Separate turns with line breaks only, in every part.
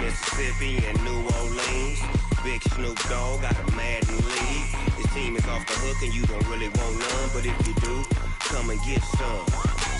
Mississippi and New Orleans. Big Snoop Dogg got a Madden league. His team is off the hook and you don't really want none, but if you do, come and get some.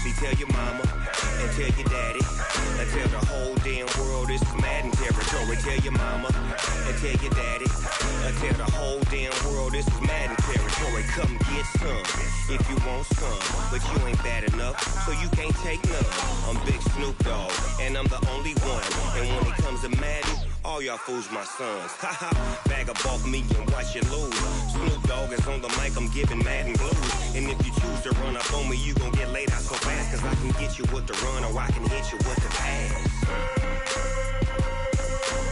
See, tell your mama and tell your daddy and tell the whole damn world this is Madden territory. Tell your mama and tell your daddy and tell the whole damn world this is Madden territory. Come get some if you want some, but you ain't bad enough, so you can't take none. I'm Big Snoop Dogg and I'm the only one, and when it comes to Madden, all y'all fools my sons. Haha, bag up off me and watch you lose. Snoop Dogg is on the mic, I'm giving Madden blues. And if you choose to run up on me, you gon' get laid out so fast, cause I can get you with the run or I can hit you with the pass.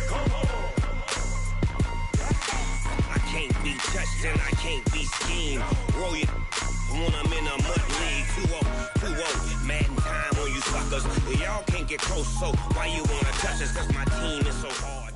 Come on. I can't be touched and I can't be schemed. Roll it when I'm in a MUT league. 2-0, Madden time on you suckers. Y'all can't get close, so why you wanna touch us? Cause my team is so hard.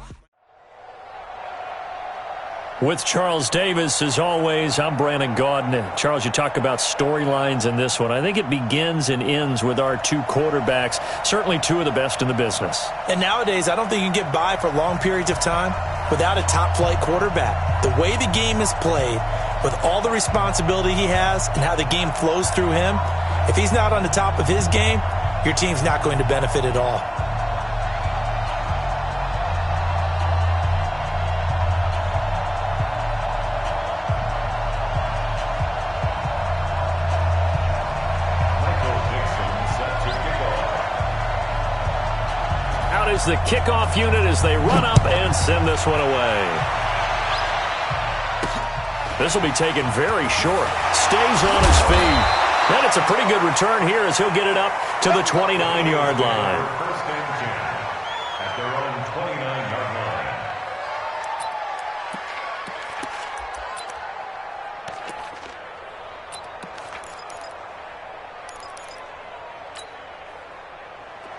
With Charles Davis, as always, I'm Brandon Gaudin. And Charles, you talk about storylines in this one. I think it begins and ends with our two quarterbacks, certainly two of the best in the business.
And nowadays, I don't think you can get by for long periods of time without a top-flight quarterback. The way the game is played, with all the responsibility he has and how the game flows through him, if he's not on the top of his game, your team's not going to benefit at all.
Is the kickoff unit as they run up and send this one away. This will be taken very short. Stays on his feet. And it's a pretty good return here as he'll get it up to the 29-yard line.
First and 10 at their own 29-yard line.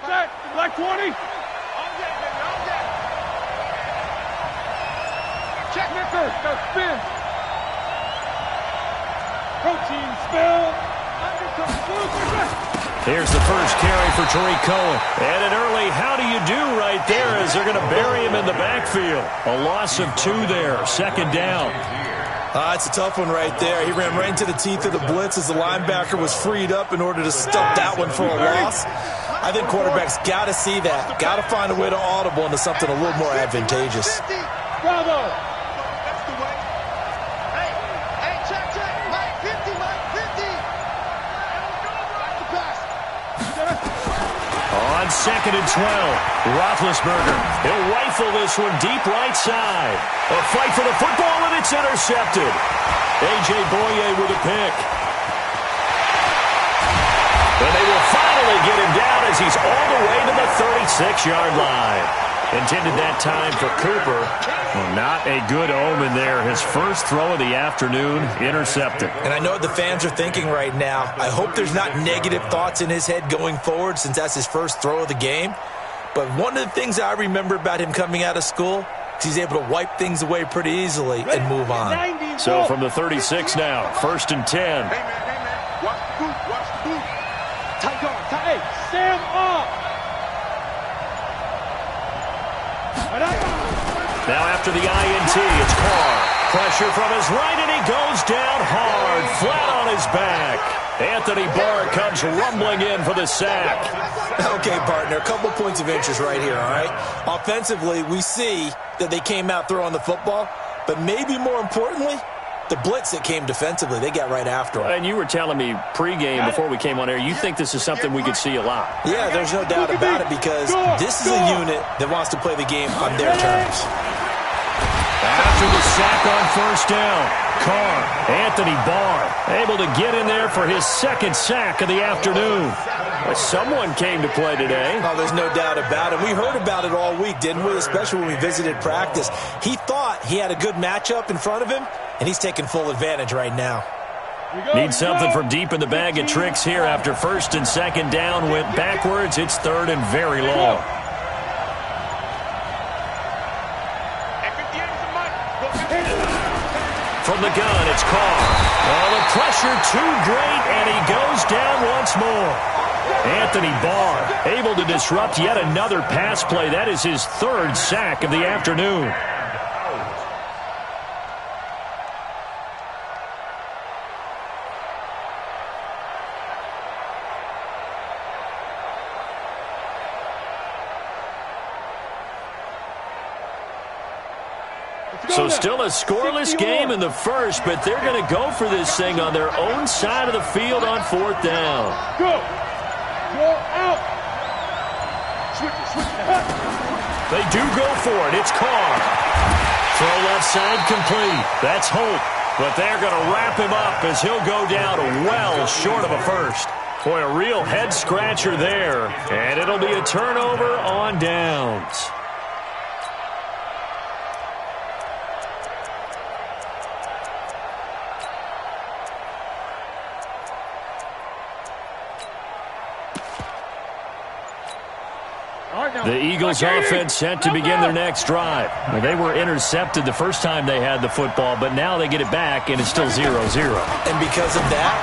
Set, like 20. Check Nicker, go spin. Protein spill.
Here's the first carry for Tariq Cohen. And an early how do you do right there as they're going to bury him in the backfield. A loss of 2 there, second down.
It's a tough one right there. He ran right into the teeth of the blitz as the linebacker was freed up in order to stop that one for a loss. I think quarterbacks got to see that. Got to find a way to audible into something a little more advantageous.
Bravo.
On second and 12, Roethlisberger. He'll rifle this one deep right side. A fight for the football, and it's intercepted. A.J. Boye with a pick. And they will finally get him down as he's all the way to the 36-yard line. Intended that time for Cooper. Well, not a good omen there. His first throw of the afternoon, intercepted.
And I know what the fans are thinking right now. I hope there's not negative thoughts in his head going forward since that's his first throw of the game. But one of the things I remember about him coming out of school is he's able to wipe things away pretty easily and move on.
So from the 36 now, first and 10.
Hey, man. Watch the boot. Watch the boot. Tight guard. Hey, stand up.
Now after the INT, it's Carr. Pressure from his right, and he goes down hard, flat on his back. Anthony Barr comes rumbling in for the sack.
Okay, partner, a couple points of interest right here, all right? Offensively, we see that they came out throwing the football, but maybe more importantly, the blitz that came defensively, they got right after him.
And you were telling me pregame before we came on air, you think this is something we could see a lot.
Yeah, there's no doubt about it because this is a unit that wants to play the game on their terms.
After the sack on first down, Carr, Anthony Barr, able to get in there for his second sack of the afternoon. Someone came to play today.
Oh, there's no doubt about it. We heard about it all week, didn't we? Especially when we visited practice. He thought he had a good matchup in front of him, and he's taking full advantage right now.
Need something from deep in the bag of tricks here after first and second down went backwards. It's third and very long. From the gun, it's Carr. Oh, the pressure too great, and he goes down once more. Anthony Barr able to disrupt yet another pass play. That is his third sack of the afternoon. So still a scoreless game in the first, but they're going to go for this thing on their own side of the field on fourth down.
Go out. Switch it.
They do go for it. It's Carr. Throw left side complete. That's Hope. But they're going to wrap him up as he'll go down well short of a first. Boy, a real head-scratcher there. And it'll be a turnover on downs. The Eagles offense set to begin their next drive. They were intercepted the first time they had the football, but now they get it back, and it's still 0-0.
And because of that,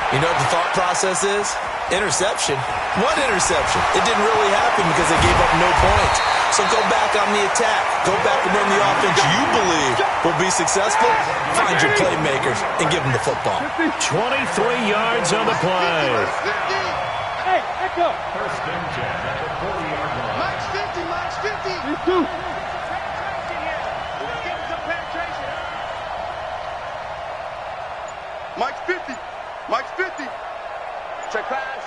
you know what the thought process is? Interception. One interception. It didn't really happen because they gave up no points. So go back on the attack. Go back and run the offense you believe will be successful. Find your playmakers and give them the football.
23 yards on the play.
Hey, echo.
First and 10 at the 40-yard line.
Max 50. These two. Mike's 50. Check pass.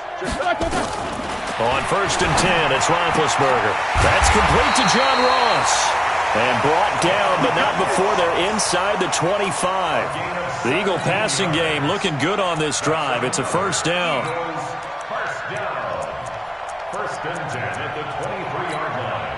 On first and 10, it's Roethlisberger. That's complete to John Ross. And brought down, but not before they're inside the 25. The Eagle passing game looking good on this drive. It's a first down.
First and 10 at the 23-yard line.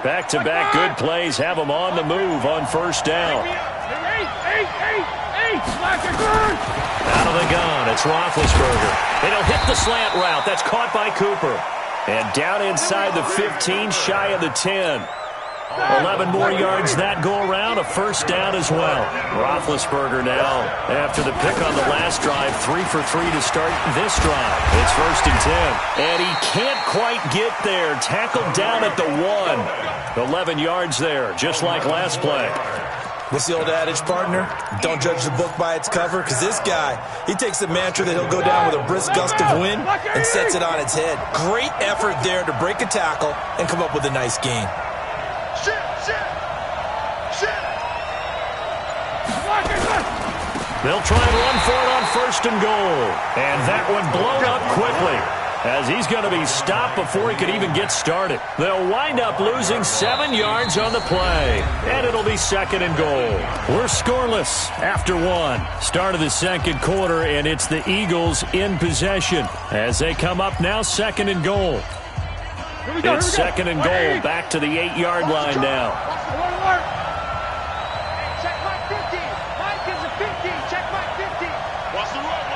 Back-to-back good plays have them on the move on first down. Out of the gun, it's Roethlisberger. It'll hit the slant route. That's caught by Cooper. And down inside the 15, shy of the 10. 11 more yards that go around, a first down as well. Roethlisberger now, after the pick on the last drive, 3 for 3 to start this drive. It's first and 10. And he can't quite get there. Tackled down at the 1. 11 yards there, just like last play.
What's the old adage, partner? Don't judge the book by its cover, because this guy, he takes the mantra that he'll go down with a brisk gust of wind and sets it on its head. Great effort there to break a tackle and come up with a nice gain.
They'll try and run for it on first and goal. And that one blown up quickly, as he's going to be stopped before he could even get started. They'll wind up losing 7 yards on the play, and it'll be second and goal. We're scoreless after 1. Start of the second quarter, and it's the Eagles in possession as they come up now second and goal. It's second and goal, back to the 8-yard line now.
Check Mike 50. Mike is a 50. Check Mike 50. Watch the run.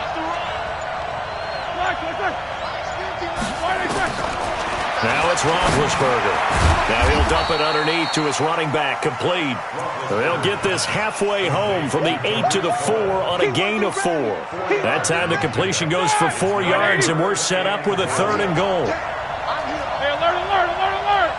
Now it's Roethlisberger. Now he'll dump it underneath to his running back, complete. They'll get this halfway home from the 8 to the 4 on a gain of 4. That time the completion goes for 4 yards, and we're set up with a third and goal.
Hey, alert. Hey, alert.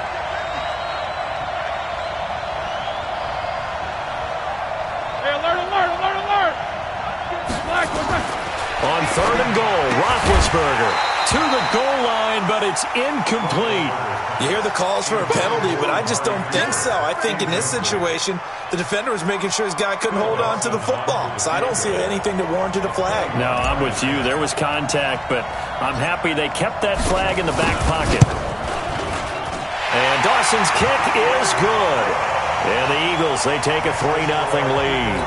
On third and goal, Roethlisberger to the goal line, but it's incomplete.
You hear the calls for a penalty, but I just don't think so. I think in this situation, the defender was making sure his guy couldn't hold on to the football. So I don't see anything that warranted a flag.
No, I'm with you. There was contact, but I'm happy they kept that flag in the back pocket. And Dawson's kick is good. And the Eagles, they take a 3-0 lead.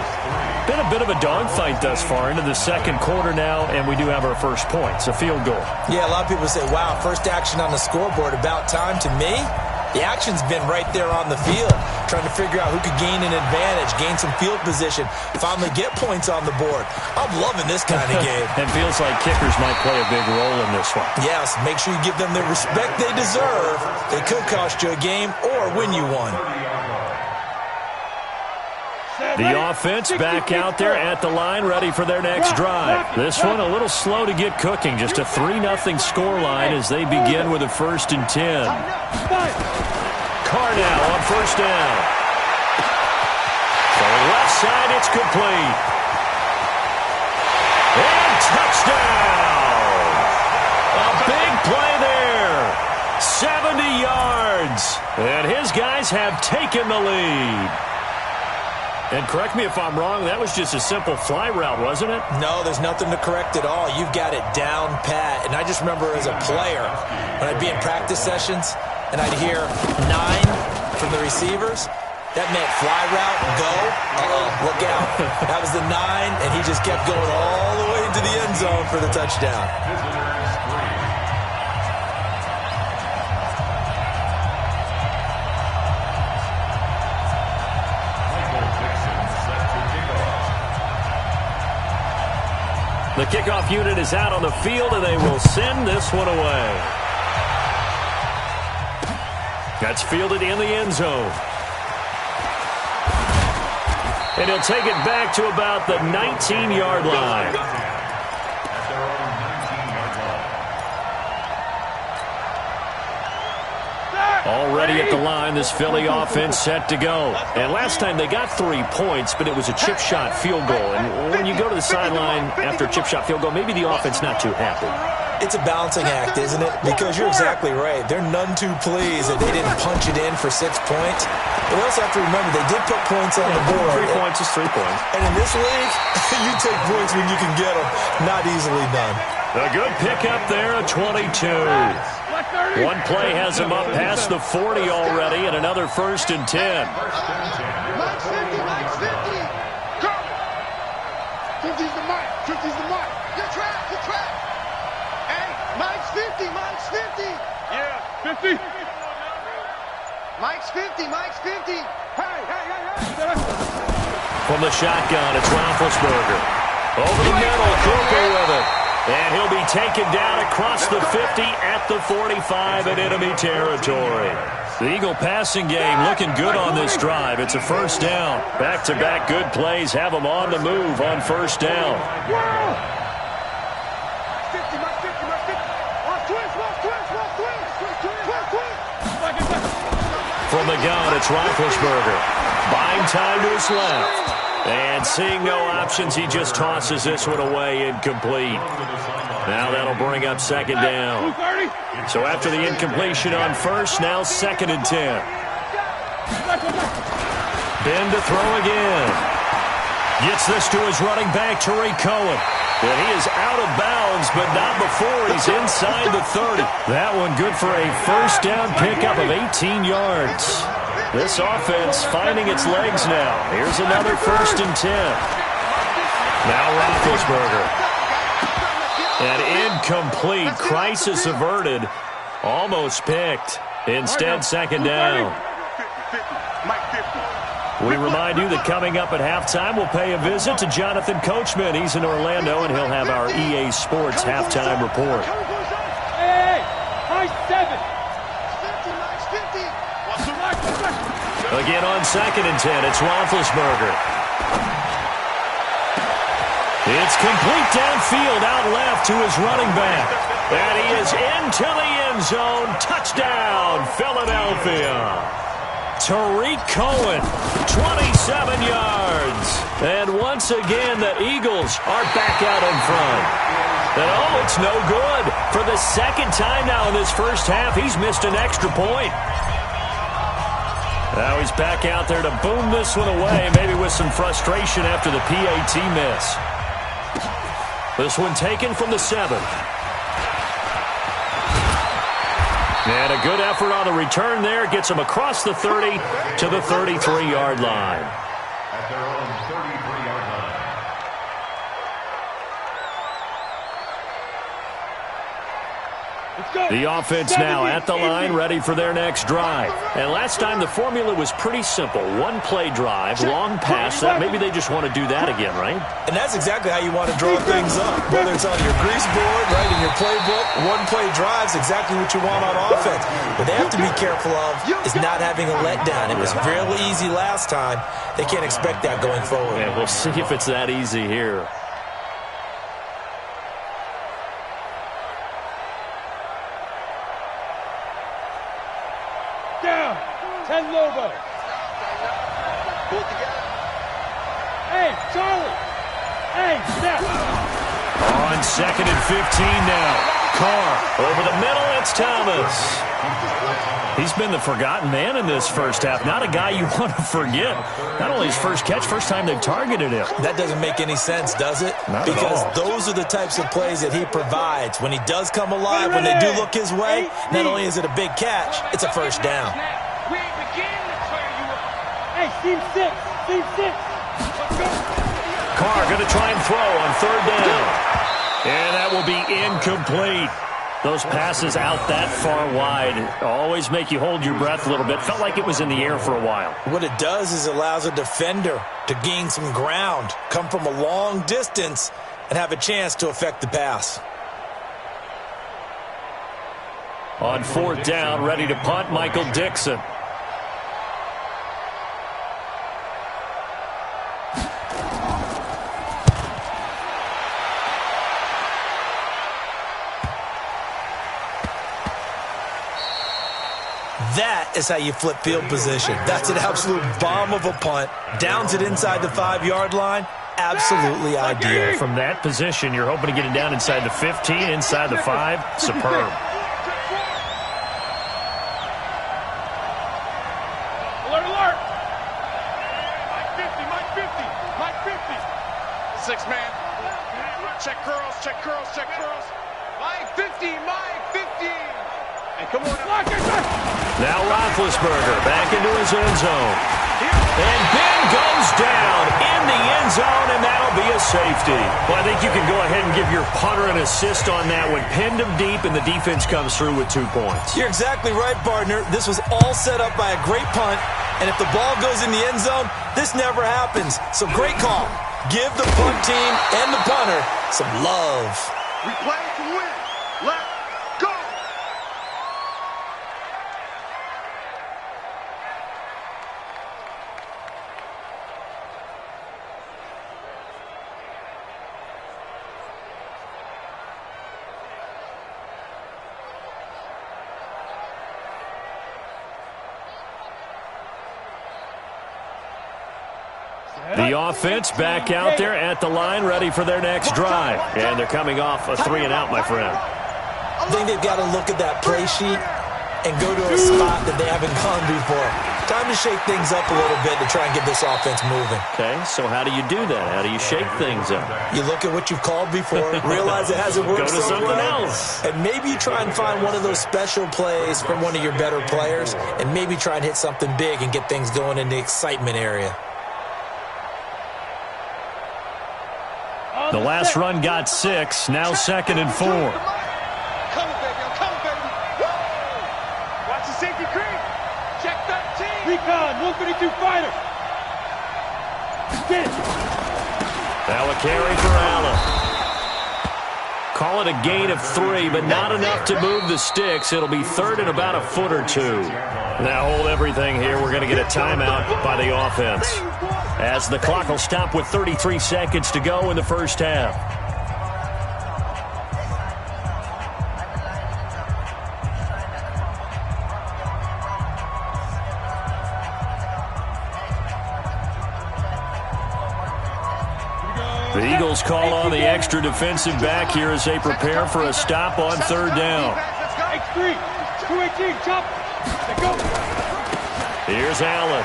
Been a bit of a dogfight thus far into the second quarter now, and we do have our first points, a field goal.
Yeah, a lot of people say, wow, first action on the scoreboard, about time. To me, the action's been right there on the field, trying to figure out who could gain an advantage, gain some field position, finally get points on the board. I'm loving this kind of game.
It feels like kickers might play a big role in this one.
Yes, make sure you give them the respect they deserve. They could cost you a game or win you one.
The offense back out there at the line, ready for their next drive. This one a little slow to get cooking. Just a 3-0 score line as they begin with a 1st and 10. Carr now on 1st down. From the left side, it's complete. And touchdown! A big play there. 70 yards. And his guys have taken the lead. And correct me if I'm wrong, that was just a simple fly route, wasn't it?
No, there's nothing to correct at all. You've got it down pat. And I just remember as a player, when I'd be in practice sessions, and I'd hear 9 from the receivers, that meant fly route, go, look out. That was the 9, and he just kept going all the way into the end zone for the touchdown.
The kickoff unit is out on the field, and they will send this one away. That's fielded in the end zone. And he'll take it back to about the 19-yard line. Already at the line, this Philly offense set to go. And last time they got 3 points, but it was a chip shot field goal. And when you go to the sideline after a chip shot field goal, maybe the offense not too happy.
It's a balancing act, isn't it? Because you're exactly right. They're none too pleased that they didn't punch it in for 6 points. But we also have to remember they did put points on the board.
3 points is 3 points.
And in this league, you take points when you can get them. Not easily done.
A good pickup there, a 22. One play has him up past the 40 already, and another 1st and 10.
Mike's 50, Mike's 50. Go. 50's the Mike, 50's the Mike. You're trapped. Hey, Mike's 50, Mike's 50. Yeah, 50. Mike's 50, Mike's 50. Hey.
From the shotgun, it's Roethlisberger. Over the middle, Cooper with it. And he'll be taken down across the 50 at the 45 in enemy territory. The Eagle passing game looking good on this drive. It's a 1st down. Back-to-back good plays have them on the move on 1st down. From the gun, it's Roethlisberger. Buying time to his left. And seeing no options, he just tosses this one away incomplete. Now that'll bring up 2nd down. So after the incompletion on 1st, now 2nd and 10. Ben to throw again. Gets this to his running back, Tariq Cohen. And he is out of bounds, but not before he's inside the 30. That one good for a 1st down pickup of 18 yards. This offense finding its legs now. Here's another 1st and 10. Now Roethlisberger. And incomplete. Crisis averted. Almost picked. Instead, 2nd down. We remind you that coming up at halftime, we'll pay a visit to Jonathan Coachman. He's in Orlando, and he'll have our EA Sports halftime report.
Hey, Mike's 7.
Again on 2nd and 10, it's Roethlisberger. It's complete downfield, out left to his running back. And he is into the end zone. Touchdown, Philadelphia. Tariq Cohen, 27 yards. And once again, the Eagles are back out in front. And oh, it's no good. For the 2nd time now in this 1st half, he's missed an extra point. Now he's back out there to boom this one away, maybe with some frustration after the PAT miss. This one taken from the 7. And a good effort on the return there. Gets him across the 30 to the 33-yard line.
At their own 33-yard line.
The offense now at the line, ready for their next drive. And last time the formula was pretty simple. One play drive, long pass. Maybe they just want to do that again, right?
And that's exactly how you want to draw things up. Whether it's on your grease board, right, in your playbook, one play drive is exactly what you want on offense. What they have to be careful of is not having a letdown. It was fairly easy last time. They can't expect that going forward.
Yeah, we'll see if it's that easy here.
Down. 10 Lobo. Pull it together. Hey, Charlie. Hey, step.
On 2nd and 15 now. Carr over the middle. It's Thomas. He's been the forgotten man in this first half. Not a guy you want to forget. Not only his first catch, first time they've targeted him.
That doesn't make any sense, does it?
Not
because
at all.
Those are the types of plays that he provides. When he does come alive, when they do look his way, not only is it a big catch, it's a first down.
We begin to clear you up. Hey, team 6. Team 6. Let's go.
Carr going to try and throw on 3rd down. And that will be incomplete. Those passes out that far wide always make you hold your breath a little bit. Felt like it was in the air for a while.
What it does is it allows a defender to gain some ground, come from a long distance, and have a chance to affect the pass.
On 4th down, ready to punt, Michael Dixon.
That is how you flip field position. That's an absolute bomb of a punt. Downs it inside the 5-yard line. Absolutely ideal.
From that position, you're hoping to get it down inside the 15, inside the 5. Superb.
Alert, alert. Mike 50, Mike 50, Mike 50. 6 man. Check curls, check curls, check curls. Mike 50, Mike 50. Hey, come on.
Now Roethlisberger back into his end zone. And Ben goes down in the end zone, and that'll be a safety. Well, I think you can go ahead and give your punter an assist on that one. Pinned him deep, and the defense comes through with 2 points.
You're exactly right, partner. This was all set up by a great punt, and if the ball goes in the end zone, this never happens. So great call. Give the punt team and the punter some love.
We play to win. Let's go.
The offense back out there at the line, ready for their next drive. And they're coming off a 3-and-out, my friend.
I think they've got to look at that play sheet and go to a spot that they haven't gone before. Time to shake things up a little bit to try and get this offense moving.
Okay, so how do you do that? How do you shake things up?
You look at what you've called before, realize it hasn't worked
Go to
so
something
well,
else.
and maybe you try and find one of those special plays from one of your better players, and maybe try and hit something big and get things going in the excitement area.
The last run got 6, now 2nd and 4.
Come on, baby. I'm coming, baby. Woo! Watch the safety creep. Check 13. Recon, 132 fighter. Get it.
Now a carry for Allen. Call it a gain of 3, but not enough to move the sticks. It'll be 3rd and about a foot or 2. Now hold everything here. We're going to get a timeout by the offense, as the clock will stop with 33 seconds to go in the first half. The Eagles call on the extra defensive back here as they prepare for a stop on 3rd down.
X3, 218, chop. Go.
Here's Allen.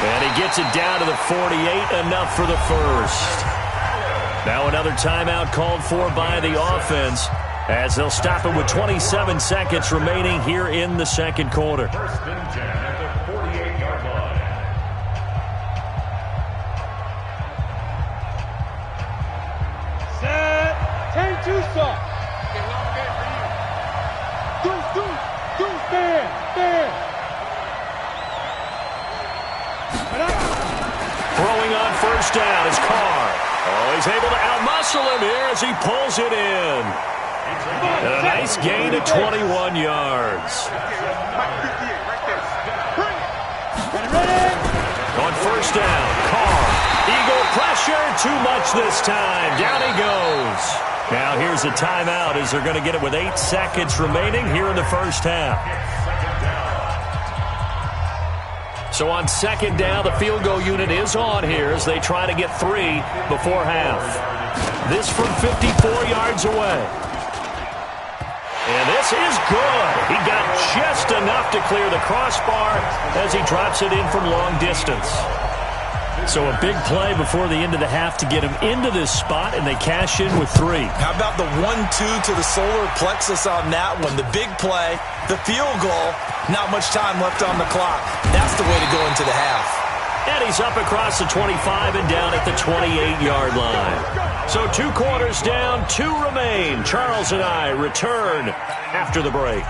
And he gets it down to the 48, enough for the first. Now another timeout called for by the offense, as they'll stop it with 27 seconds remaining here in the second quarter.
First and 10 at the 48-yard line.
Set. 10-2 stop.
first down is Carr. Oh, he's able to outmuscle him here as he pulls it in. And a nice gain of 21 yards. On first down, Carr. Eagle pressure, too much this time. Down he goes. Now here's a timeout as they're going to get it with 8 seconds remaining here in the first half. So on second down, the field goal unit is on here as they try to get 3 before half. This from 54 yards away. And this is good. He got just enough to clear the crossbar as he drops it in from long distance. So a big play before the end of the half to get him into this spot, and they cash in with 3.
How about the 1-2 to the solar plexus on that one? The big play, the field goal, not much time left on the clock. That's the way to go into the half.
And he's up across the 25 and down at the 28-yard line. So 2 quarters down, 2 remain. Charles and I return after the break.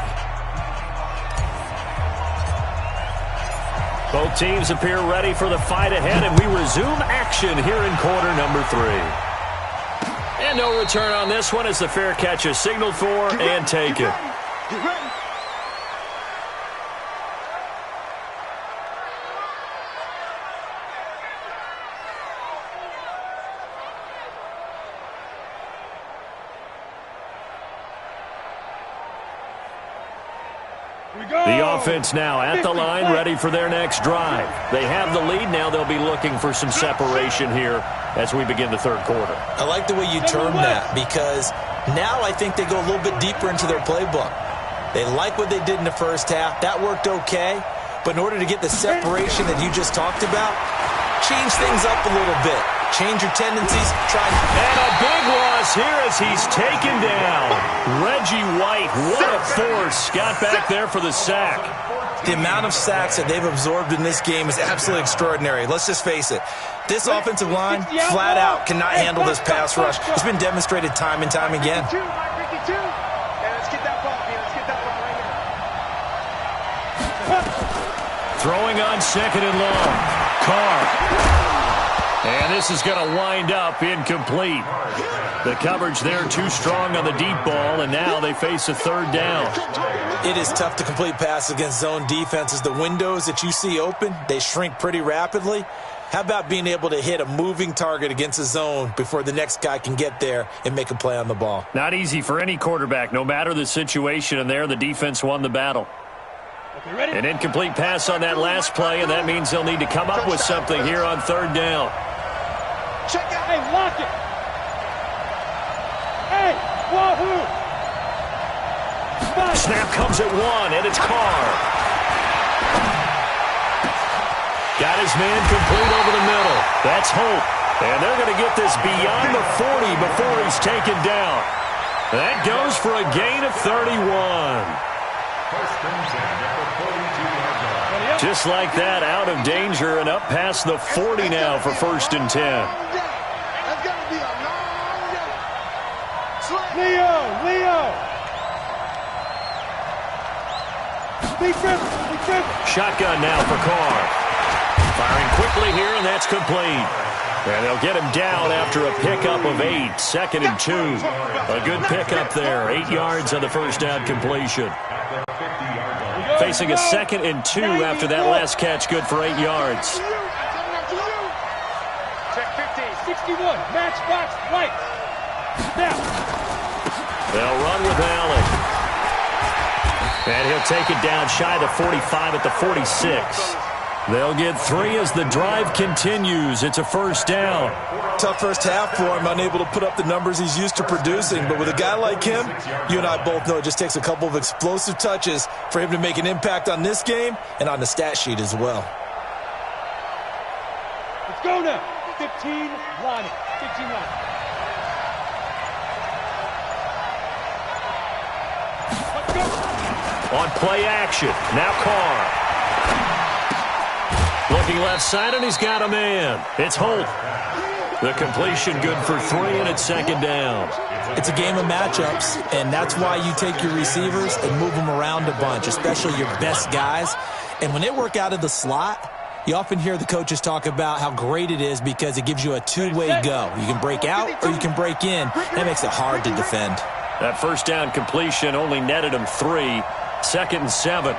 Both teams appear ready for the fight ahead, and we resume action here in quarter number 3. And no return on this one as the fair catch is signaled for and taken.
Get ready.
The offense now at the line, ready for their next drive. They have the lead. Now they'll be looking for some separation here as we begin the third quarter.
I like the way you term that because now I think they go a little bit deeper into their playbook. They like what they did in the first half. That worked okay. But in order to get the separation that you just talked about, change things up a little bit. Change your tendencies.
And a big loss here as he's taken down. Reggie White, what a force. Got back there for the sack.
The amount of sacks that they've absorbed in this game is absolutely extraordinary. Let's just face it. This offensive line, flat out, cannot handle this pass rush. It's been demonstrated time and time again.
Let's get that ball, man. Let's get that ball right here.
Throwing on second and long. Carr. And this is going to wind up incomplete. The coverage there too strong on the deep ball, and now they face a third down.
It is tough to complete passes against zone defenses. The windows that you see open, they shrink pretty rapidly. How about being able to hit a moving target against a zone before the next guy can get there and make a play on the ball?
Not easy for any quarterback, no matter the situation, and there the defense won the battle. An incomplete pass on that last play, and that means they'll need to come up with something here on third down.
Check it. Hey, lock it. Hey, wahoo.
Snap comes at 1, and it's Carr. Got his man complete over the middle. That's Hope. And they're going to get this beyond the 40 before he's taken down. That goes for a gain of 31. Just like that, out of danger and up past the 40 now for first and 10.
That's got to be a long Leo.
Shotgun now for Carr. Firing quickly here, and that's complete. And they'll get him down after a pickup of 8, second and 2. A good pickup there, 8 yards on the first down completion. Facing a second and 2 after that last catch, good for 8 yards.
Check 15, 61, match box, right. Now.
They'll run with Allen. And he'll take it down shy of the 45 at the 46. They'll get 3 as the drive continues. It's a first down.
Tough first half for him, unable to put up the numbers he's used to producing. But with a guy like him, you and I both know it just takes a couple of explosive touches for him to make an impact on this game and on the stat sheet as well.
Let's go now. 15 line. 15 line. Let's go.
On play action. Now Carr. Looking left side, and he's got a man. It's Holt. The completion good for 3, and it's second down.
It's a game of matchups, and that's why you take your receivers and move them around a bunch, especially your best guys. And when they work out of the slot, You often hear the coaches talk about how great it is because it gives you a two-way go. You can break out or you can break in. That makes it hard to defend.
That first down completion only netted him 3. 2nd and 7.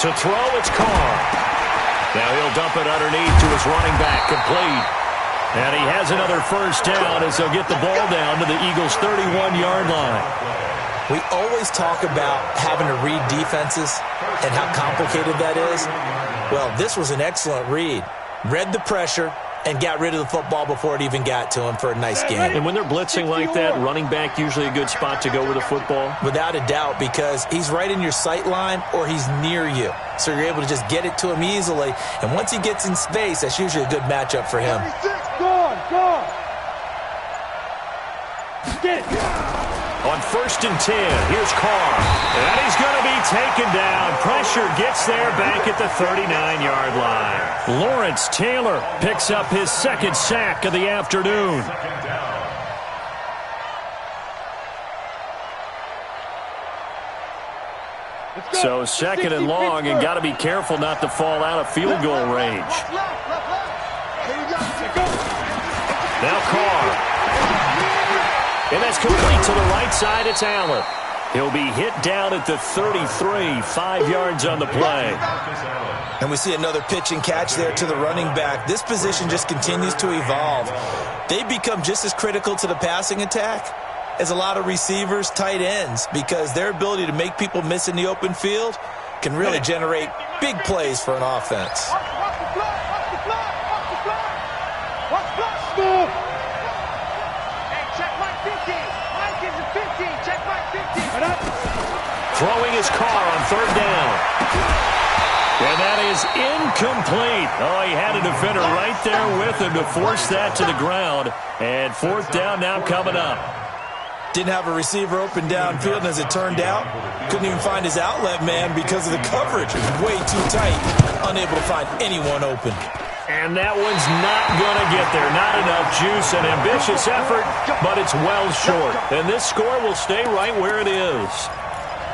To throw, it's Carr. Now he'll dump it underneath to his running back, complete. And he has another first down as they'll get the ball down to the Eagles' 31-yard line.
We always talk about having to read defenses and how complicated that is. Well, this was an excellent read. Read the pressure and got rid of the football before it even got to him for a nice game.
And when they're blitzing like that, running back usually a good spot to go with the football?
Without a doubt, because he's right in your sight line or he's near you. So you're able to just get it to him easily. And once he gets in space, that's usually a good matchup for him.
On 1st and 10, here's Carr. And he's going to be taken down. Pressure gets there back at the 39-yard line. Lawrence Taylor picks up his 2nd sack of the afternoon. So 2nd and long, and got to be careful not to fall out of field goal range. Now Carr. And that's complete to the right side. It's Allen. He'll be hit down at the 33, 5 yards on the play.
And we see another pitch and catch there to the running back. This position just continues to evolve. They become just as critical to the passing attack as a lot of receivers, tight ends, because their ability to make people miss in the open field can really generate big plays for an offense.
Throwing his Carr on 3rd down. And that is incomplete. Oh, he had a defender right there with him to force that to the ground. And 4th down now coming up.
Didn't have a receiver open downfield, and as it turned out, couldn't even find his outlet man because of the coverage. It was way too tight, unable to find anyone open.
And that one's not going to get there. Not enough juice. An ambitious effort, but it's well short. And this score will stay right where it is.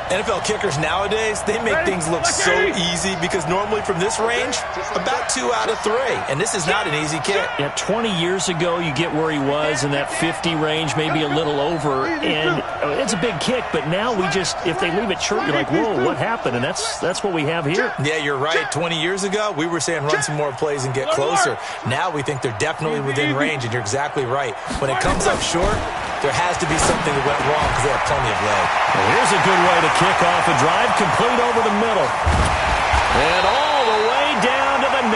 NFL kickers nowadays, they make things look so easy because normally from this range, about 2 out of 3. And this is not an easy kick.
Yeah, 20 years ago, you get where he was in that 50 range, maybe a little over. And it's a big kick, but now we just, if they leave it short, you're like, whoa, what happened? And that's what we have here.
Yeah, you're right. 20 years ago, we were saying run some more plays and get closer. Now we think they're definitely within range, and you're exactly right. When it comes up short, there has to be something that went wrong because they have plenty of leg.
Well, here's a good way to kick off a drive, complete over the middle. And all the way down to the 9.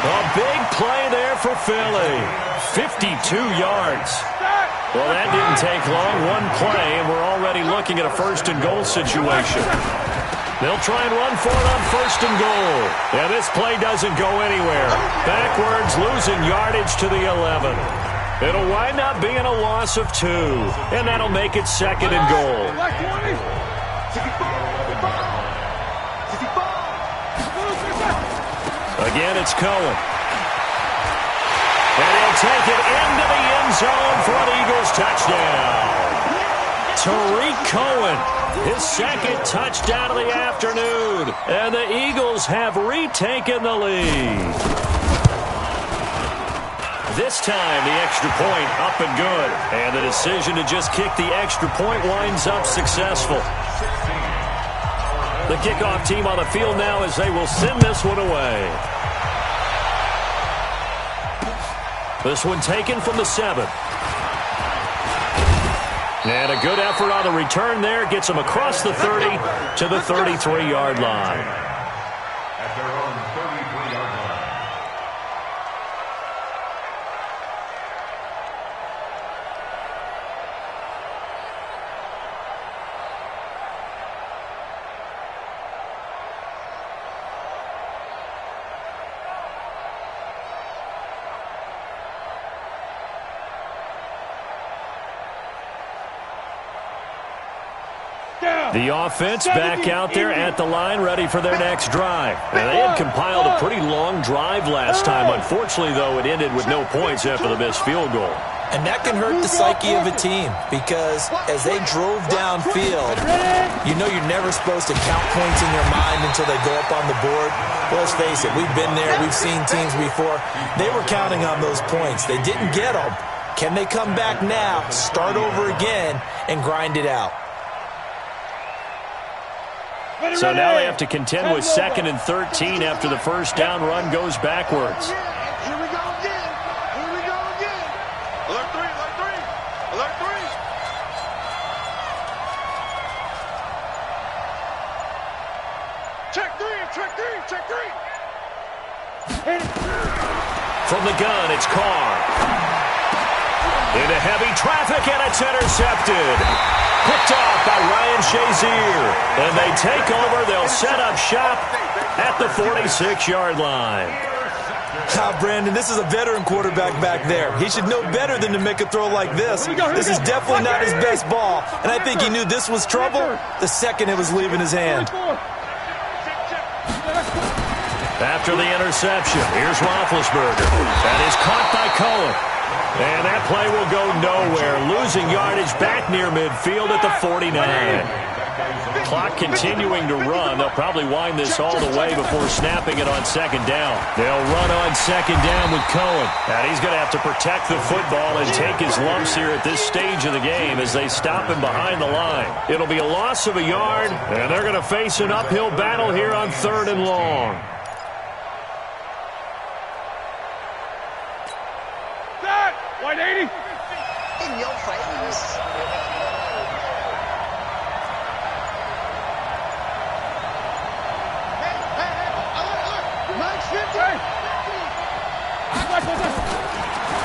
A big play there for Philly. 52 yards. Well, that didn't take long. One play, and we're already looking at a 1st and goal situation. They'll try and run for it on 1st and goal. Yeah, this play doesn't go anywhere. Backwards, losing yardage to the 11. It'll wind up being a loss of 2, and that'll make it 2nd and goal. Again, it's Cohen. And he'll take it into the end zone for an Eagles touchdown. Tariq Cohen, his 2nd touchdown of the afternoon, and the Eagles have retaken the lead. This time, the extra point up and good. And the decision to just kick the extra point winds up successful. The kickoff team on the field now as they will send this one away. This one taken from the 7. And a good effort on the return there. Gets them across the 30 to the 33-yard line.
At their own 33-yard line.
Down.
The offense back out there at the line, ready for their next drive. Now, they had compiled a pretty long drive last time. Unfortunately, though, it ended with no points after the missed field goal.
And that can hurt the psyche of a team because as they drove downfield, you know you're never supposed to count points in your mind until they go up on the board. Well, let's face it, we've been there. We've seen teams before. They were counting on those points. They didn't get them. Can they come back now, start over again, and grind it out?
So now they have to contend with 2nd and 13 after the first down run goes backwards.
Here we go again. Here we go again. Alert 3, alert 3. Alert 3. Check 3, check 3, check 3.
From the gun, it's Carr. Into heavy traffic, and it's intercepted. Picked off by Ryan Shazier. And they take over. They'll set up shop at the 46-yard line.
Brandon, this is a veteran quarterback back there. He should know better than to make a throw like this. This is definitely not his best ball. And I think he knew this was trouble the second it was leaving his hand.
After the interception, here's Roethlisberger. That is caught by Cohen. And that play will go nowhere. Losing yardage back near midfield at the 49. Clock continuing to run. They'll probably wind this all the way before snapping it on 2nd down. They'll run on 2nd down with Cohen. And he's going to have to protect the football and take his lumps here at this stage of the game as they stop him behind the line. It'll be a loss of a yard, and they're going to face an uphill battle here on 3rd and long.
White 80.
In your face.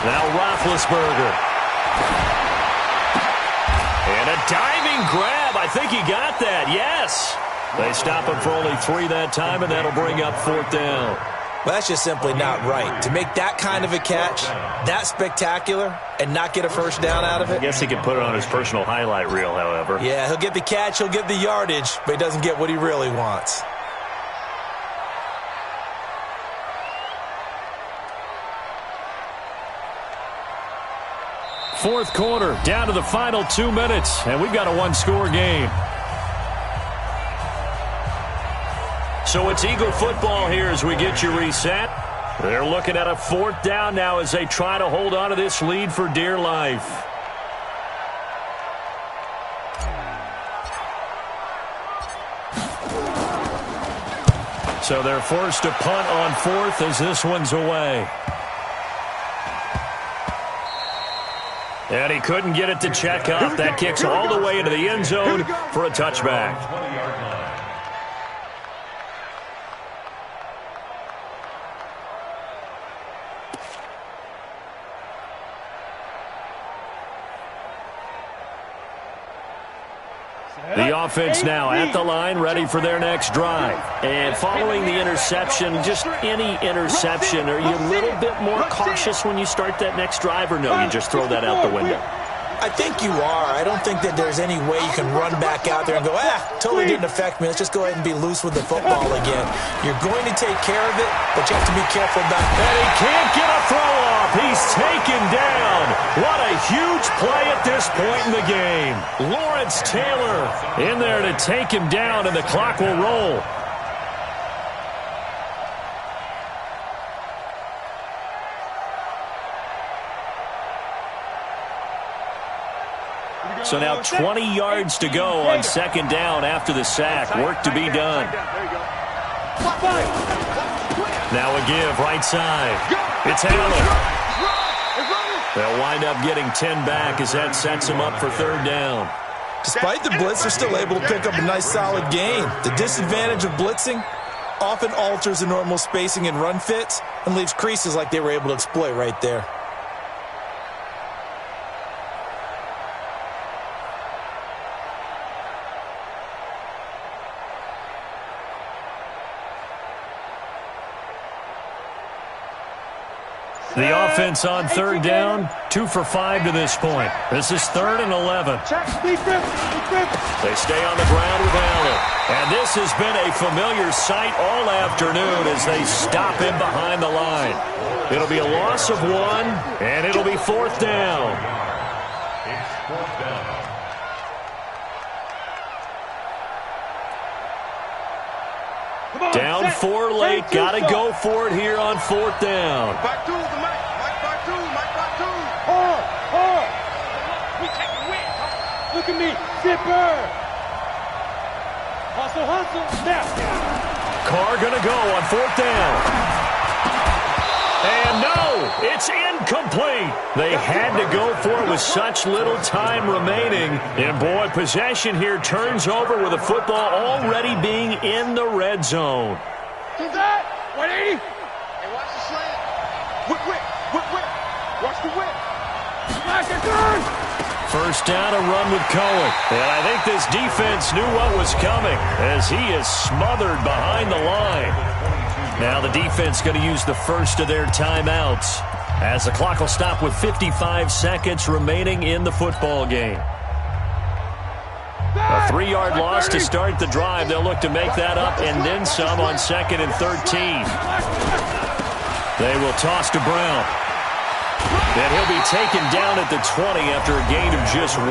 Now Roethlisberger. And a diving grab. I think he got that. Yes. They stop him for only 3 that time, and that'll bring up 4th down.
Well, that's just simply not right. To make that kind of a catch, that spectacular, and not get a first down out of it.
I guess he could put it on his personal highlight reel, however.
Yeah, he'll get the catch, he'll get the yardage, but he doesn't get what he really wants.
Fourth quarter, down to the final 2 minutes, and we've got a one-score game. So it's Eagle football here as we get you reset. They're looking at a 4th down now as they try to hold on to this lead for dear life. So they're forced to punt on 4th as this one's away. And he couldn't get it to check up. That kicks all the way into the end zone for a touchback. The offense now at the line, ready for their next drive. And following the interception, just any interception, are you a little bit more cautious when you start that next drive, or no, you just throw that out the window?
I think you are. I don't think that there's any way you can run back out there and go, totally didn't affect me. Let's just go ahead and be loose with the football again. You're going to take care of it, but you have to be careful about it.
And he can't get a throw off. He's taken down. What a huge play at this point in the game. Lawrence Taylor in there to take him down, and the clock will roll. So now 20 yards to go on 2nd down after the sack. Work to be done. Now a give right side. It's Allen. They'll wind up getting 10 back as that sets them up for 3rd down.
Despite the blitz, they're still able to pick up a nice solid gain. The disadvantage of blitzing often alters the normal spacing and run fits and leaves creases like they were able to exploit right there.
The offense on third down, 2 for 5 to this point. This is 3rd and 11. They stay on the ground with Allen. And this has been a familiar sight all afternoon as they stop him behind the line. It'll be a loss of 1, and it'll be 4th down.
It's 4th down.
Down 4 late. Got to go for it here on 4th down.
Back two, the Mike. Mike back two. Mike back two.
We take the win. Look at me. Zipper. Hustle. Snap.
Carr going to go on 4th down. And no, it's incomplete. They had to go for it with such little time remaining. And boy, possession here turns over with the football already being in the red zone.
Who's that? 180.
Hey, watch the slant. Whip. Watch the whip.
Back and turn.
First down, a run with Cohen. And I think this defense knew what was coming as he is smothered behind the line. Now the defense going to use the first of their timeouts as the clock will stop with 55 seconds remaining in the football game. A 3-yard loss to start the drive. They'll look to make that up and then some on 2nd and 13. They will toss to Brown. And he'll be taken down at the 20 after a gain of just 1.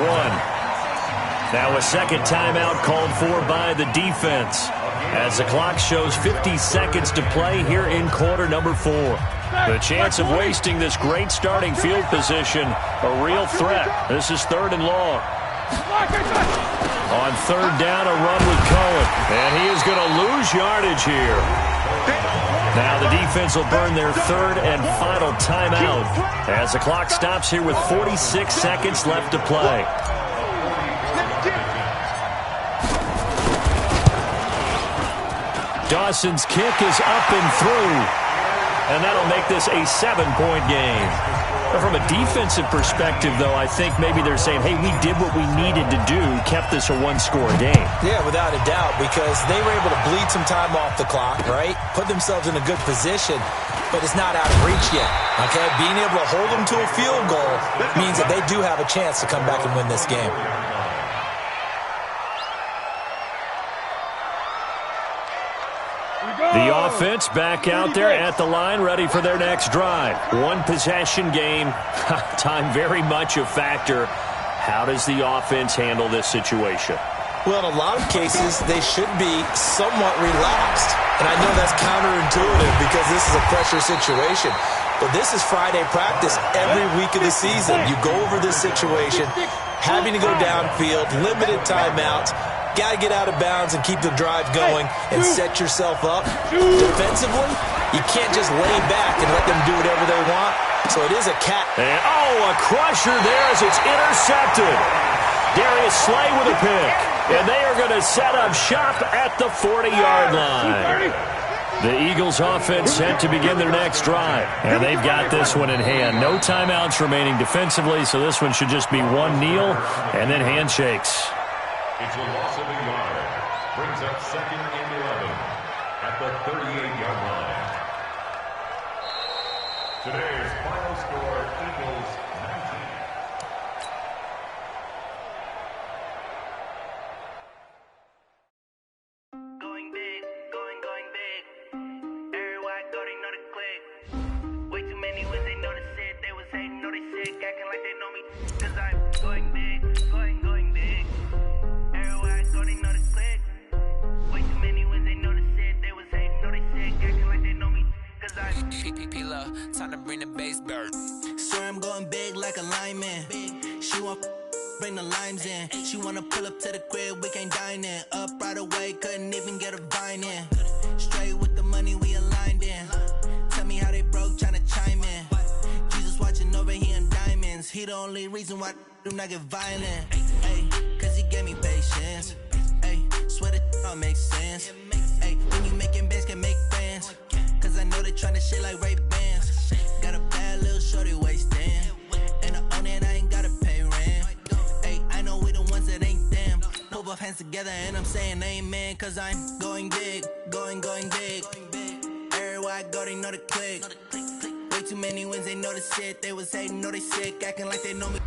Now a second timeout called for by the defense as the clock shows 50 seconds to play here in quarter number 4. The chance of wasting this great starting field position, a real threat. This is 3rd and long. On 3rd down, a run with Cohen. And he is going to lose yardage here. Now the defense will burn their 3rd and final timeout as the clock stops here with 46 seconds left to play. Dawson's kick is up and through, and that'll make this a 7-point game. But from a defensive perspective, though, I think maybe they're saying, hey, we did what we needed to do, kept this a 1-score game.
Yeah, without a doubt, because they were able to bleed some time off the clock, right? Put themselves in a good position, but it's not out of reach yet, okay? Being able to hold them to a field goal means that they do have a chance to come back and win this game.
The offense back out there at the line, ready for their next drive. 1-possession game. Time very much a factor. How does the offense handle this situation?
Well, in a lot of cases, they should be somewhat relaxed. And I know that's counterintuitive because this is a pressure situation. But this is Friday practice every week of the season. You go over this situation, having to go downfield, limited timeouts. Got to get out of bounds and keep the drive going and set yourself up. Defensively, you can't just lay back and let them do whatever they want. So it is a cat.
And, a crusher there as it's intercepted. Darius Slay with a pick. And they are going to set up shop at the 40-yard line. The Eagles offense set to begin their next drive. And they've got this one in hand. No timeouts remaining defensively, so this one should just be one kneel and then handshakes.
It's a loss of a yard. Brings up 2nd and 11 at the 38-yard line. Today's final score, Eagles 19.
Going big, going big. Everywhere I go, they know the click. Way too many wins, they know the shit. They was hating, know they sick, acting like they know me. Cause I'm going big, going big. Everywhere I go, they know the click. Way too many wins, they know the shit. They was hating, know they sick, acting like they know me. Cause I'm
PPP, time to bring the base bird.
swear I'm going big like a lineman. She want bring the limes in. She wanna pull up to the crib, we can't dine in. Up right away, couldn't even get a vine in. Straight with the money we aligned in. Tell me how they broke, tryna chime in. Jesus watching over here in diamonds. He the only reason why do not get violent. Ay, cause he gave me patience. Ay, swear that all makes sense. Ay, when you making bands, can make friends. Cause I know they tryna shit like Ray-Bans. Got a bad little shorty wasting. And I own it, I ain't gotta pay rent. Ay, I know we the ones that ain't them. Put both hands together and I'm saying amen. Cause I'm going big, going big. Everywhere I go, they know the click. Way too many wins, they know the shit. They was hating, know they sick, acting like they know me.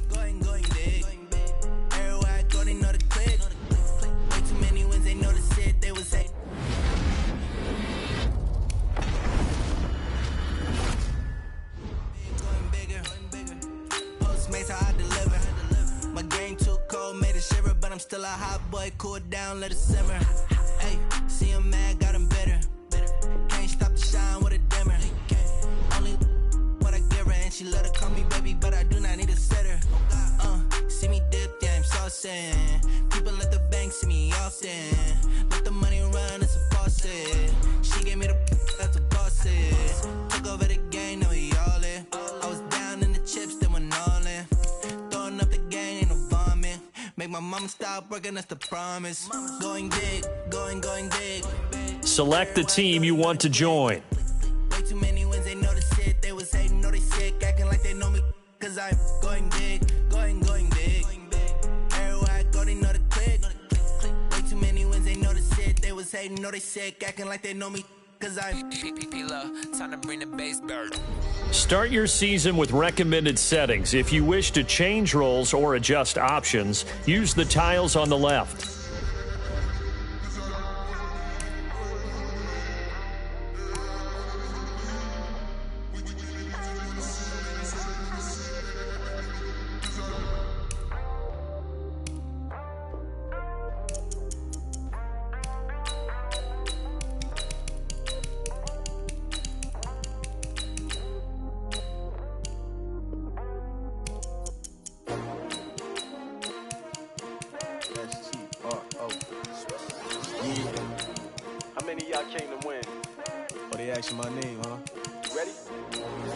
Going big. Everywhere I go, they know the click. Way too many wins, they know the shit. They was hating. Going bigger. Postmates how I deliver. My game too cold, made it shiver, but I'm still a hot boy. Cool down, let it simmer. Hey, see him mad, got him bitter. Can't stop the shine with a dimmer. Only what I give her, and she let her call me baby, but I do not need a sitter. See me dip, yeah, I'm saucing. People at the bank see me often. Let the money run, it's a faucet. She gave me the that's a boss it. Took over the game, now we all in. I was down in the chips, then went all in. Throwing up the game, ain't no vomit. Make my mama stop working, that's the promise. Going big, going big.
Select the team you want to join.
Way too many wins, they know the shit. They was hating, know they sick, acting like they know me. Cause I'm going big, going big. Everywhere I go, they know the click. Way too many wins, they know the shit. They was hating, know they sick, acting like they know me. Cause I'm
time to bring the bass bird.
Start your season with recommended settings. If you wish to change roles or adjust options, use the tiles on the left.
How many of y'all came to win? Oh, they asking my name, huh? Ready?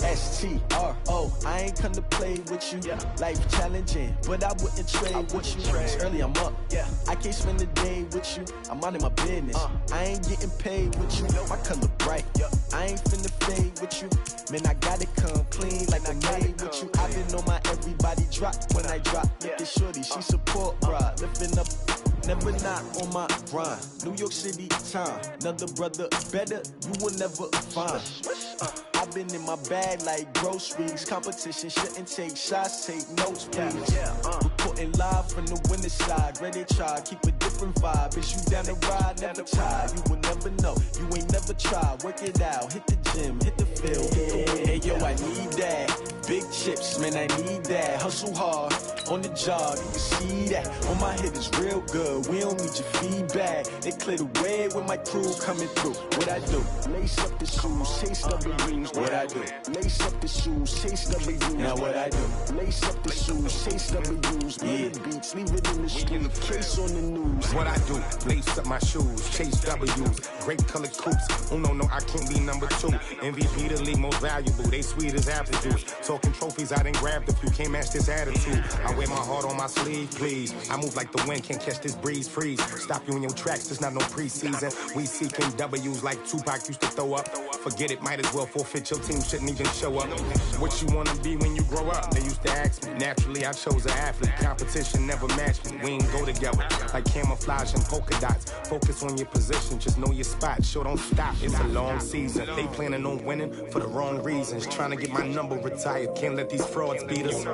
S-T-R-O, I ain't come to play with you. Life challenging, but I wouldn't trade with you. It's early, I'm up. I can't spend the day with you. I'm minding my business. I ain't getting paid with you. My color bright. I ain't finna fade with you. Man, I gotta come clean like I made with you. I been on my everybody drop when I drop. Look at shorty, she support, bruh. Lifting up, never not on my grind. New York City time, another brother better, you will never find. I've been in my bag like groceries. Competition shouldn't take shots, take notes, please. Reporting live from the winning side. Ready to try, keep a different vibe. Is you down the ride, never tired. You will never know, you ain't never tried. Work it out, hit the gym, hit the field, hit the win. Hey yo, I need that. Big chips, man, I need that. Hustle hard, on the job, you can see that. On my hit is real good, we don't need your feedback. They clear the way with my crew coming through. What I do? Lace up the shoes, chase double rings. What I do? Lace up the shoes, chase double rings. Now what I do? Lace up the shoes, chase double rings. Yeah, beats, leave it in the street, case on the news.
What I do? Lace up my shoes, chase W's. Great colored coops. Oh no, I can't be number 2. MVP the league most valuable. They sweet as apple juice. Talking trophies, I done grabbed a few. Can't match this attitude. I wear my heart on my sleeve, please. I move like the wind, can't catch this breeze, freeze. Stop you in your tracks, there's not no preseason. We seeking W's like Tupac used to throw up. Forget it, might as well forfeit. Your team shouldn't even show up. What you wanna be when you grow up? They used to ask me. Naturally, I chose an athlete. Competition never matched me. We ain't go together like camouflage and polka dots. Focus on your position, just know your spot. Sure, don't stop. It's a long season. They planning on winning for the wrong reasons. Trying to get my number retired. Can't let these frauds beat us.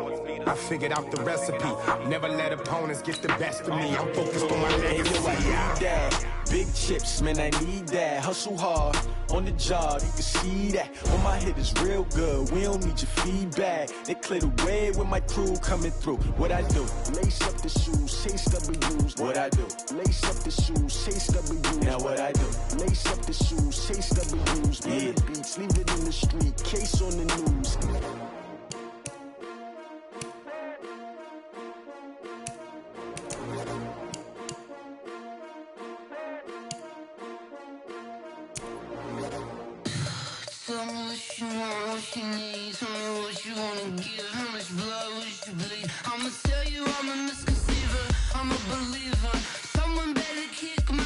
I figured out the recipe. Never let opponents get the best of me. I'm focused on my legacy.
Big chips, man, I need that. Hustle hard, on the job, you can see that. On my hit is real good, we don't need your feedback. They clear the way with my crew coming through. What I do? Lace up the shoes, chase W's. What I do? Lace up the shoes, chase W's. Now what I do? Lace up the shoes, chase W's. Yeah, beats, leave it in the street, case on the news.
Tell me what you want, what you need. Tell me what you wanna give. How much blood would you bleed? I'ma tell you I'm a misconceiver. I'm a believer. Someone better kick my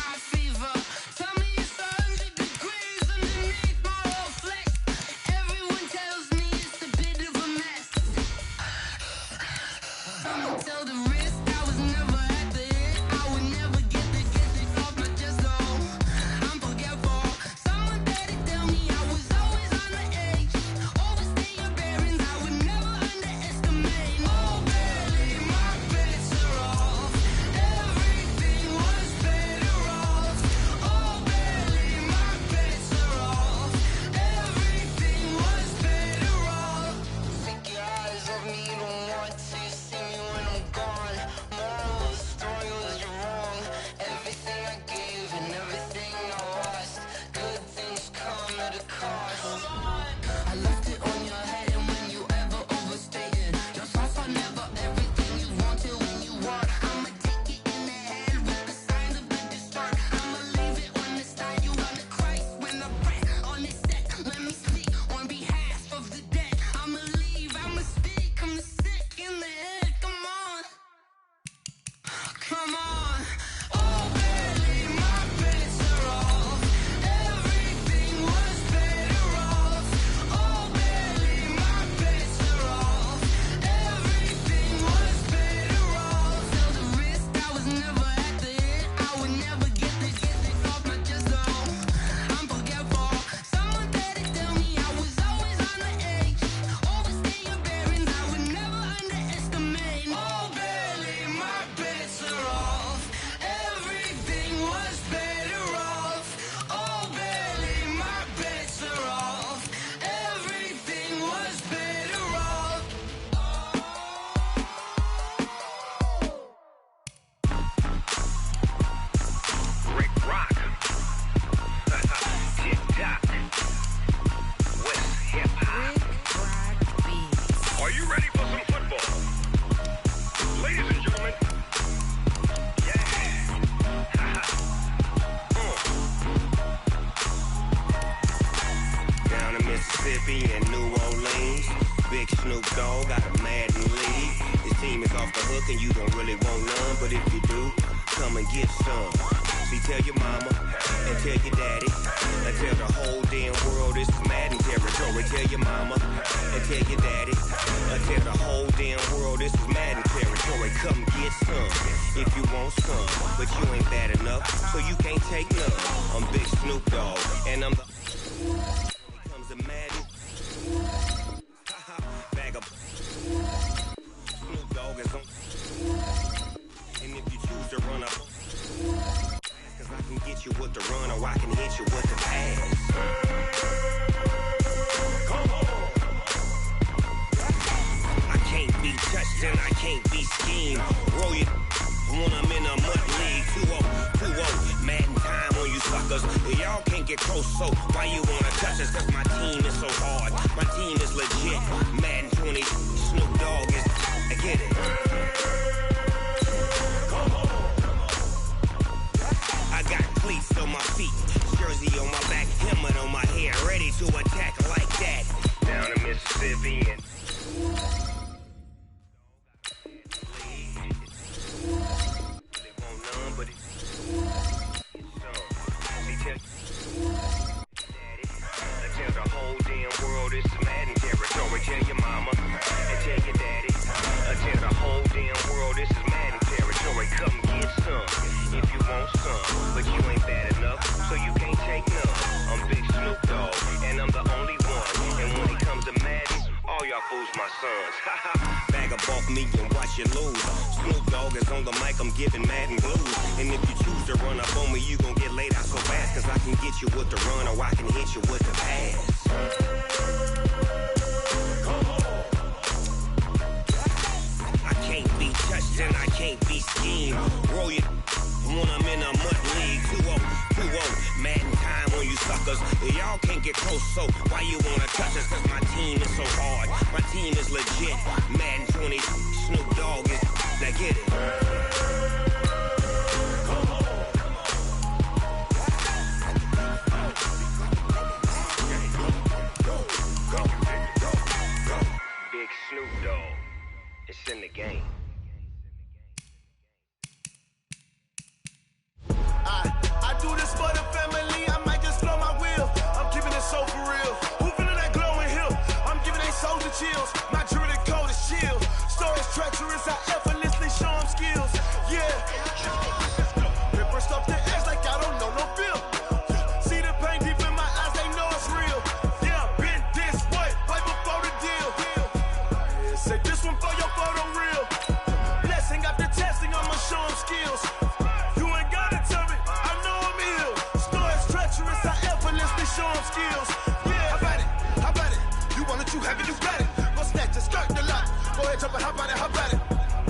Snoop Dogg got a Madden league. His team is off the hook and you don't really want none, but if you do, come and get some. See, tell your mama and tell your daddy and tell the whole damn world this is Madden territory. Tell your mama and tell your daddy and tell the whole damn world this is Madden territory. Come get some if you want some, but you ain't bad enough, so you can't take none. I'm Big Snoop Dogg, and I'm the when it comes to Madden. Bag of Snoop Dogg is on. And if you choose to run up, cause I can get you with the run or I can hit you with the pass. Come on. I can't be touched and I can't be schemed. Roll you when I'm in a MUT league. 2-0, Madden time on you suckers. Y'all can't get close, so why you wanna touch us? Cause my team is so hard. My team is legit. Madden 20, Snoop Dogg is, I get it. Come on. I got cleats on my feet, jersey on my back, helmet on my head, ready to attack like that. Down in Mississippi and they want none, but it's tell the whole damn world this is Madden territory. Tell your mama and tell your daddy. Tell the whole damn world this is Madden territory. Come get some if you want some, but you ain't bad enough, so you can't take none. I'm Big Snoop Dogg, and I'm the only one. And when it comes to Madden, all y'all fools my sons. Bag up off me and watch you lose. Snoop Dogg is on the mic, I'm giving Madden blues. And if you choose to run up on me, you gon' get laid out so fast. Cause I can get you with the run or I can hit you with the pass. Come on. I can't be touched and I can't be schemed. Roll you when I'm in a MUT league. 2-0, Madden time on you suckers. Y'all can't get close, so why you wanna touch us? Cause my team is so hard. My team is legit. Madden 20, Snoop Dogg is, now get it. Come on. Big Snoop Dogg, it's in the game.
I do this for the family, I might just blow my wheel. I'm keeping it so for real. Who feeling that glowing hill? I'm giving they soldier chills. My jewelry code is chill. Stories treacherous, I effortlessly show them skills. Yeah. Ripper stuff the edge like I don't know no feel. See the pain deep in my eyes, they know it's real. Yeah, been this way, right before the deal. Say this one for your photo real. Blessing after testing, I'ma show them skills. You ain't gotta tell me, I know I'm ill. Stories treacherous, I effortlessly show them skills. Yeah, how about it? You want it, you have it, you got it. Go snatch it, skirt the lot. Go ahead, jump it, how about it?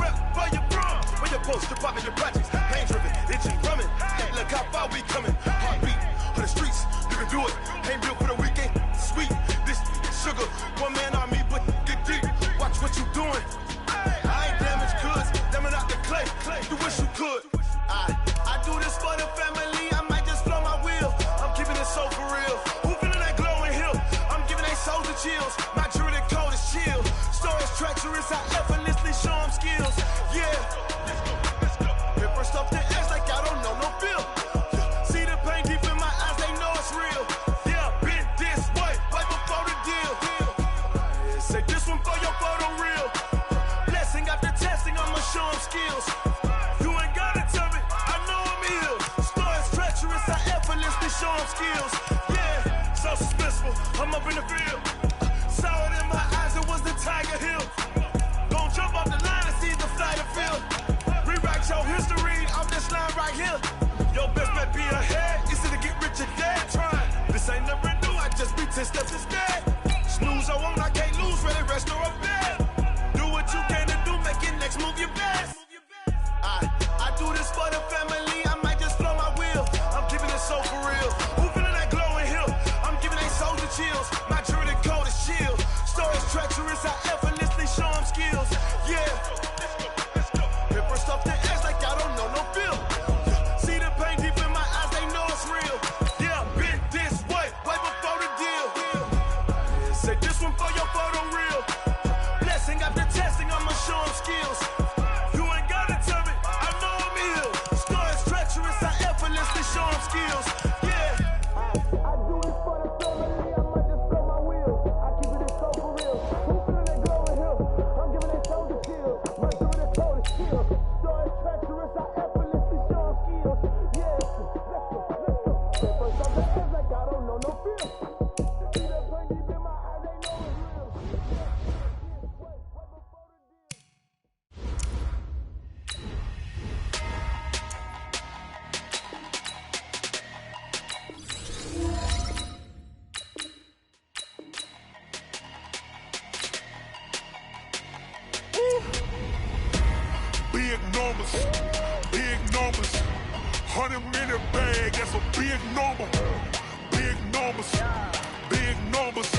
Rep for your bro, where your post, to pop in your projects. Pain driven, itching, drumming. Hey, look how far we coming. Heartbeat on the streets, you can do it. Ain't built for the weekend, sweet. This sugar, one man army, but get deep. Watch what you doing. I ain't damaged goods, damn it out the clay. You wish you could. I do this for the family, I might just blow my wheel. I'm keeping it so for real. Who feeling that glowing hill? I'm giving they soldier chills. My jewelry code is chill. Stories treacherous, I effortlessly show them skills. Yeah. Ripper stuff the edge like I don't know no feel. See the pain deep in my eyes, they know it's real. Yeah, been this way, right before the deal. Say this one for your photo real. Blessing after testing, I'ma show them skills. You ain't gotta tell me, I know I'm ill. Stories treacherous, I effortlessly show them skills. Yeah, so suspenseful, I'm up in the field. Saw it in my eyes, it was the Tiger Hill. Gon' jump off the line and see the flight of field. Rewrite your history off this line right here. Your best bet be ahead, easy to get rich or dead. Trying, this ain't never new, I just be 10 steps instead. Snooze I won't, I can't lose, ready, rest or up bed. Do what you can to do, make it next move your best. I do this for the family, I might just blow my wheel. I'm keeping it so for real. Who feeling that glowing hill? I'm giving they soldier chills. My jewelry code is chill. Stories treacherous, I effortlessly show them skills. Yeah. Ripper stuff the edge like I don't know no feel. See the pain deep in my eyes, they know it's real. Yeah, been this way, right before the deal. Say this one for your photo real.
Big numbers, 100-minute bag, that's a big number. Big numbers,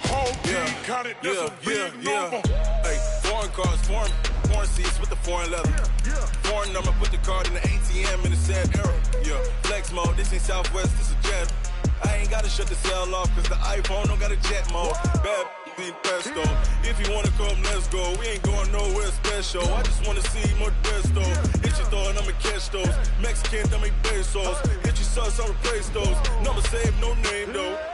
whole team counted, that's a big number.
Hey, foreign cars, foreign seats with the foreign leather. Foreign number, put the card in the ATM in the sad era. Yeah, flex mode, this ain't Southwest, this a jet. I ain't gotta shut the cell off, cause the iPhone don't got a jet mode. Bad need pesto. If you wanna come, let's go. We ain't going nowhere special. I just wanna see more desto. Hit your throw and I'ma catch those. Mexican, I make pesos. Hit your sauce, I'll replace those. Number saved, no name though.